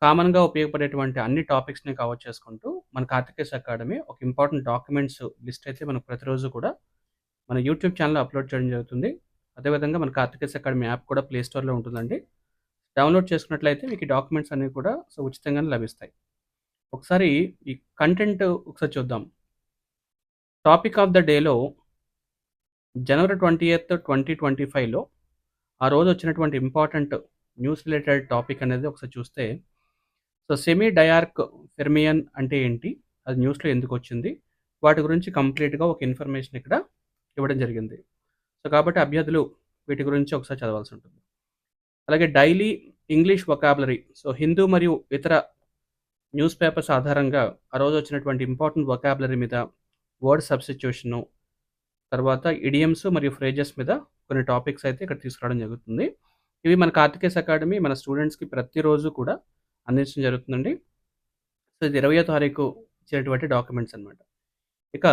కామన్‌గా ఉపయోగపడేటువంటి అన్ని టాపిక్స్‌ని కవర్ చేసుకుంటూ మన కార్తికేస్ అకాడమీ ఒక ఇంపార్టెంట్ డాక్యుమెంట్స్ లిస్ట్ అయితే మనకు ప్రతిరోజు కూడా మన యూట్యూబ్ ఛానెల్‌లో అప్‌లోడ్ చేయడం జరుగుతుంది. అదేవిధంగా మన కార్తికేస్ అకాడమీ యాప్ కూడా ప్లే స్టోర్‌లో ఉంటుందండి. డౌన్‌లోడ్ చేసుకున్నట్లయితే మీకు ఈ డాక్యుమెంట్స్ అన్నీ కూడా ఉచితంగానే లభిస్తాయి. ఒకసారి ఈ కంటెంట్ ఒకసారి చూద్దాం. టాపిక్ ఆఫ్ ద డేలో జనవరి 20థ్, 2025లో ఆ రోజు వచ్చినటువంటి ఇంపార్టెంట్ న్యూస్ రిలేటెడ్ టాపిక్ అనేది ఒకసారి చూస్తే సెమీ డయార్క్ ఫెర్మియన్ అంటే ఏంటి? అది న్యూస్‌లో ఎందుకొచ్చింది? వాటి గురించి కంప్లీట్‌గా ఒక ఇన్ఫర్మేషన్ ఇక్కడ ఇవ్వడం జరిగింది. కాబట్టి అభ్యర్థులు వీటి గురించి ఒకసారి చదవాల్సి ఉంటుంది. అలాగే డైలీ ఇంగ్లీష్ వొకాబులరీ. హిందూ మరియు ఇతర న్యూస్ పేపర్స్ ఆధారంగా ఆ రోజు వచ్చినటువంటి ఇంపార్టెంట్ వొకాబులరీ మీద వర్డ్ సబ్స్టిట్యూషను, తర్వాత ఇడియమ్స్ మరియు ఫ్రేజెస్ మీద కొన్ని టాపిక్స్ అయితే ఇక్కడ తీసుకురావడం జరుగుతుంది. ఇవి మన కార్తికేస్ అకాడమీ మన స్టూడెంట్స్‌కి ప్రతిరోజు కూడా అందించడం జరుగుతుందండి. ఇది 20వ తారీఖు ఇచ్చినటువంటి డాక్యుమెంట్స్ అన్నమాట. ఇక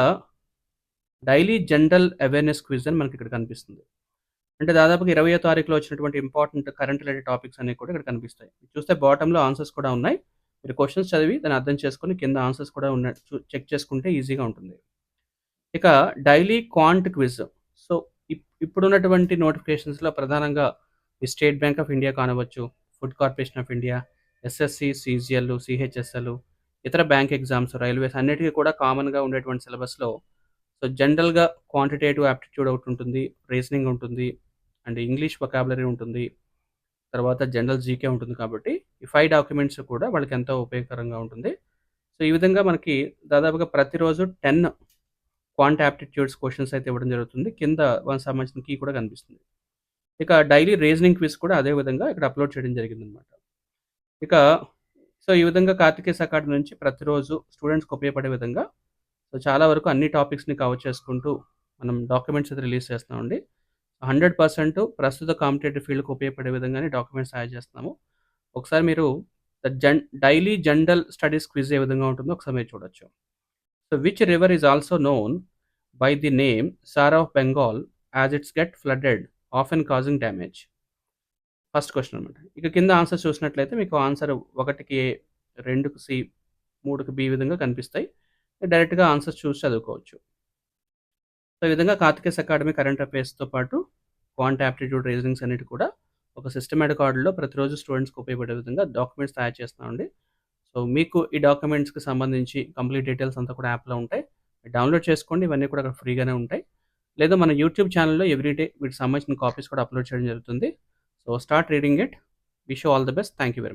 డైలీ జనరల్ అవేర్‌నెస్ క్విజ్ అని మనకి ఇక్కడ కనిపిస్తుంది. అంటే దాదాపుగా 20వ తారీఖులో వచ్చినటువంటి ఇంపార్టెంట్ కరెంట్ రిలేటెడ్ టాపిక్స్ అన్నీ కూడా ఇక్కడ కనిపిస్తాయి. చూస్తే బాటమ్‌లో ఆన్సర్స్ కూడా ఉన్నాయి. మీరు క్వెషన్స్ చదివి దాన్ని అర్థం చేసుకొని కింద ఆన్సర్స్ కూడా ఉన్నాయి చెక్ చేసుకుంటే ఈజీగా ఉంటుంది. ఇక డైలీ క్వాంట్ క్విజ్. సో, ఇప్పుడున్నటువంటి నోటిఫికేషన్స్‌లో ప్రధానంగా ఈ స్టేట్ బ్యాంక్ ఆఫ్ ఇండియా కానివ్వచ్చు, Food Corporation of India, SSC, CGL, CHSL, ఇతర బ్యాంక్ ఎగ్జామ్స్, రైల్వేస్ అన్నిటికి కూడా కామన్‌గా ఉండేటువంటి సిలబస్‌లో జనరల్‌గా క్వాంటిటేటివ్ యాప్టిట్యూడ్ ఒకటి ఉంటుంది, రీజనింగ్ ఉంటుంది, అండ్ ఇంగ్లీష్ వొకాబులరీ ఉంటుంది. తర్వాత జనరల్ జీకే ఉంటుంది కాబట్టి ఈ 5 డాక్యుమెంట్స్ కూడా వాళ్ళకి ఎంతో ఉపయోగకరంగా ఉంటుంది. ఈ విధంగా మనకి దాదాపుగా ప్రతిరోజు 10 క్వాంట్ యాప్టిట్యూడ్స్ క్వెషన్స్ అయితే ఇవ్వడం జరుగుతుంది. కింద వానికి సంబంధించిన కీ కూడా కనిపిస్తుంది. ఇక డైలీ రీజనింగ్ క్విజ్ కూడా అదే విధంగా ఇక్కడ అప్‌లోడ్ చేయడం జరిగిందనమాట. ఇక ఈ విధంగా కార్తికేస్ అకాడమీ నుంచి ప్రతిరోజు స్టూడెంట్స్‌కి ఉపయోగపడే విధంగా చాలా వరకు అన్ని టాపిక్స్‌ని కవర్ చేసుకుంటూ మనం డాక్యుమెంట్స్ అయితే రిలీజ్ చేస్తున్నామండి. 100% ప్రస్తుత కాంపిటేటివ్ ఫీల్డ్‌కి ఉపయోగపడే విధంగానే డాక్యుమెంట్స్ తయారు చేస్తున్నాము. ఒకసారి మీరు డైలీ జనరల్ స్టడీస్ క్విజ్ ఏ విధంగా ఉంటుందో ఒకసారి మీరు చూడొచ్చు. Which river is also known by the name sorrow of Bengal as its get flooded often causing damage? First question అనమాట. ఇక కింద ఆన్సర్ చూసినట్లయితే మీకు ఆన్సర్ 1కి ఏ, 2కి సి, 3కి బి విధంగా కనిపిస్తాయి. డైరెక్ట్‌గా ఆన్సర్స్ చూసి చదువుకోవచ్చు. ఈ విధంగా కార్తికేస్ అకాడమీ కరెంట్ అఫైర్స్‌తో పాటు క్వాంట్ యాప్టిట్యూడ్ రీజనింగ్స్ అన్నిటి కూడా ఒక సిస్టమాటిక్ ఆర్డర్‌లో ప్రతిరోజు స్టూడెంట్స్‌కి ఉపయోగపడే విధంగా డాక్యుమెంట్స్ తయారు చేస్తున్నామండి. మీకు ఈ డాక్యుమెంట్స్‌కి సంబంధించి కంప్లీట్ డీటెయిల్స్ అంతా కూడా యాప్‌లో ఉంటాయి. డౌన్‌లోడ్ చేసుకోండి. ఇవన్నీ కూడా అక్కడ ఫ్రీగానే ఉంటాయి. లేదా మన యూట్యూబ్ ఛానెల్‌లో ఎవ్రీడే వీటికి సంబంధించిన కాపీస్ కూడా అప్‌లోడ్ చేయడం జరుగుతుంది. Start reading it. Wish you all the best. Thank you very much.